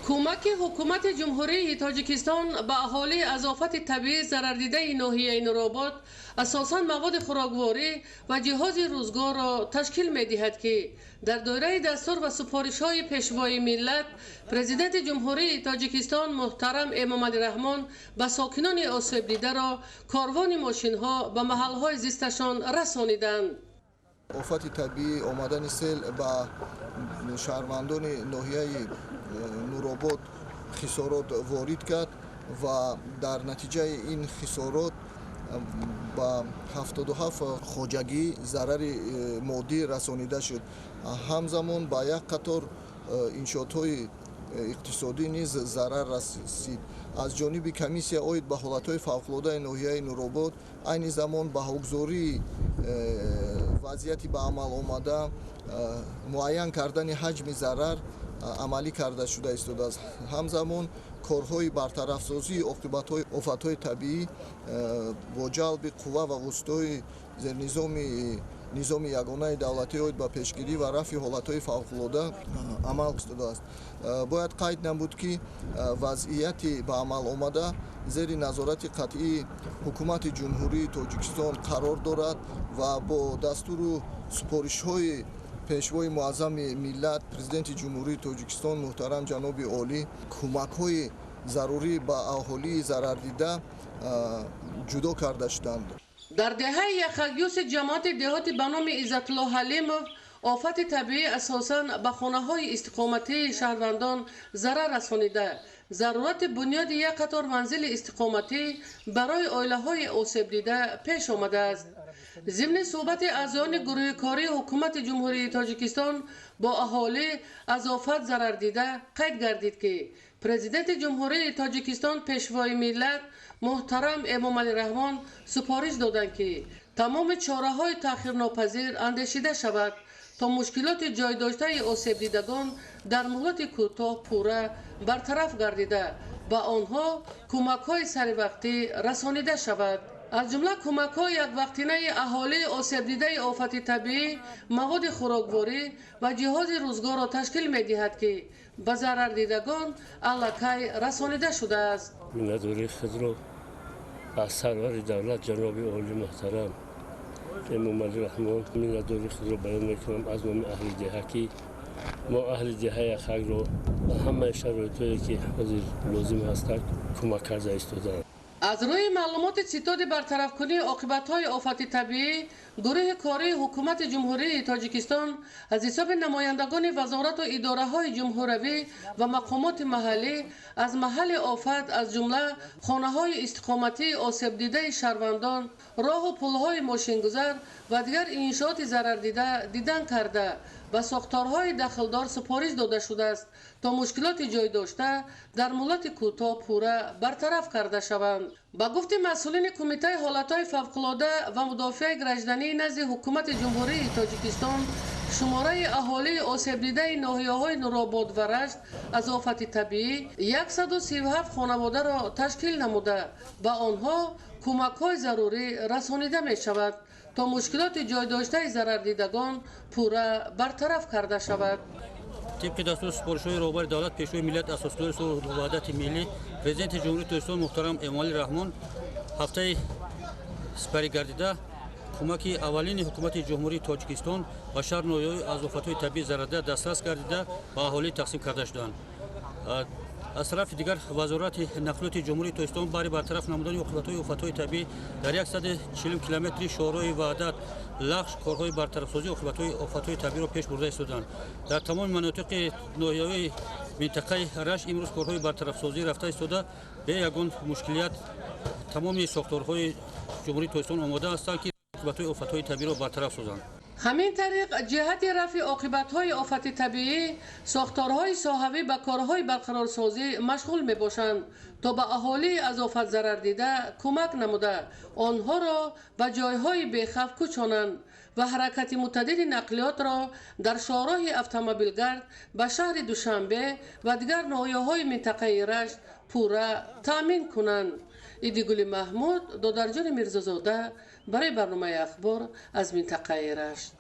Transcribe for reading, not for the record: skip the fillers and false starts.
کمک حکومت جمهوری تاجیکستان به اهالی از آفت طبیعی ضرردیده ناحیه نورآباد اساساً مواد خوراکواری و جهاز روزگار را تشکیل می‌دهد که در دایره دستور و سفارش‌های پیشوای ملت پرزیدنت جمهوری تاجیکستان محترم امامعلی رحمان به ساکنان آسیب دیده را کاروان ماشین‌ها به محل‌های زیستشان رسانیدند. آفت طبیعی آمدن سیل به شهروندان ناحیه نورآباد خسارات وارد کرد و در نتیجه این خسارات با 77 خواجگی ضرر مادی رسانیده شد. همزمان با یک قطار انشاءات‌های اقتصادی نیز ضرر رسید. از جانب کمیسیه عاید به حالت‌های فوق‌العاده ناحیه نورآباد عین زمان بهاگذاری وضعیتی به عمل آمده معین کردن حجم ضرر عملی کرده شده است. همزمان کارهای برطرف‌سازی عاقبت‌های آفت‌های طبیعی با جلب قوه و وسطای زیر نظام یگانه دولتی عاید به پیشگیری و رفع حالت‌های فوق‌العاده عمل شده است. باید قید نمود که وضعیت به عمل آمده زیر نظارت قطعی حکومت جمهوری تاجیکستان قرار دارد و با دستور و سفارش‌های پیشوای معظم ملت پرزیدنت جمهوری تاجیکستان محترم جناب عالی کمک‌های ضروری به اهالی ضرردیده جدا کرده شدند. در دهه یخگیوس جماعت دهات به نام عزت‌الله حلیمов آفت طبیعی اساساً به خانه‌های استقامتی شهروندان ضرر رسانیده ضرورت بنیاد یک قطار منزل استقامتی برای عائله‌های آسیب دیده پیش آمده است. ضمن صحبت اعضایان گروه کاری حکومت جمهوری تاجیکستان با اهالی از آفت ضرر دیده قید گردید که پرزیدنت جمهوری تاجیکستان پیشوای ملت محترم امامعلی رحمان سفارش دادند که تمام چاره‌های تأخیرناپذیر اندیشیده شود تا مشکلات جای داشته آسیب دیدگان در مهلت کوتاه پورا برطرف گردیده به آنها کمک‌های سریع رسانیده شود. از جمله کمک‌های یک وقتینه اهالی آسیب دیده آفت طبیعی مواد خوراکواری و جهاز روزگار را تشکیل می‌دهد که به ضرر دیدگان الکی رسانیده شده است. مینادوری خود را از سرور دولت جناب عالی محترم امامعلی رحمان مینادوری خود را بیان میکنم از نام اهل دهه که ما اهل دهه یخگ را همه شرایطی که حاضر لازم هستند کمک کرده ایستادند. از روی معلومات ستاد برطرف کنی عاقبت‌های آفت طبیعی گروه کاری حکومت جمهوری تاجیکستان از حساب نمایندگان وزارت و اداره‌های جمهوری و مقامات محلی از محل آفت از جمله خانه‌های استقامتی آسیب دیده شهروندان راه و پل‌های ماشینگذر و دیگر انشاءات ضرر دیدن کرده و ساختارهای دخلدار سفارش داده شده است تا مشکلات جای داشته در مهلت کوتاه پورا برطرف کرده شوند. با گفت مسئولین کمیته حالتهای فوق‌العاده و مدافع گرجدنی نزد حکومت جمهوری تاجیکستان شماره اهالی آسیب دیده ناحیه‌های نورآباد و رشت از آفت طبیعی 137 خانواده را تشکیل نموده به آنها کمک‌های ضروری رسانیده می شود تا مشکلات جای داشته ضرر دیدگان پورا برطرف کرده شود. طبق دستور سفارش‌های راهبر دولت پیشوای ملت اساسدار صلح و وحدت ملی پرزیدنت جمهوری تاجیکستان محترم امامعلی رحمان هفته سپری گردیده کمک اولین حکومت جمهوری تاجیکستان به شهر ناحیه‌های از آفت‌های طبیعی ضررده دسترس گردیده به اهالی تقسیم کرده شدند. از طرف دیگر وزارت نقلیات جمهوری تاجیکستان برای برطرف نمودن عاقبت‌های آفت‌های طبیعی در 140 کیلومتری شورای وحدت لغش کارهای برطرف‌سازی عاقبت‌های آفت‌های طبیعی را پیش برده ایستادند. در تمام مناطق ناحیه‌های منطقه رشت امروز کارهای برطرف‌سازی رفته ایستاده به یگان مشکلیت تمام ساختارهای جمهوری تاجیکستان آماده هستند که عاقبت‌های آفت‌های طبیعی را برطرف سازند. همین طریق جهت رفع عاقبت‌های آفت طبیعی ساختارهای صحوی به کارهای برقرارسازی مشغول می‌باشند تا به اهالی از آفت ضرر دیده کمک نموده آنها را به جایهای بی‌خوف کوچانند و حرکت متعدد نقلیات را در شاهراه اتومبیلگرد به شهر دوشنبه و دیگر ناحیه‌های منطقه رشت پورا تأمین کنند. ایدیگل محمود دادرجان میرزازاده برای برنامه اخبار از منطقه رشت.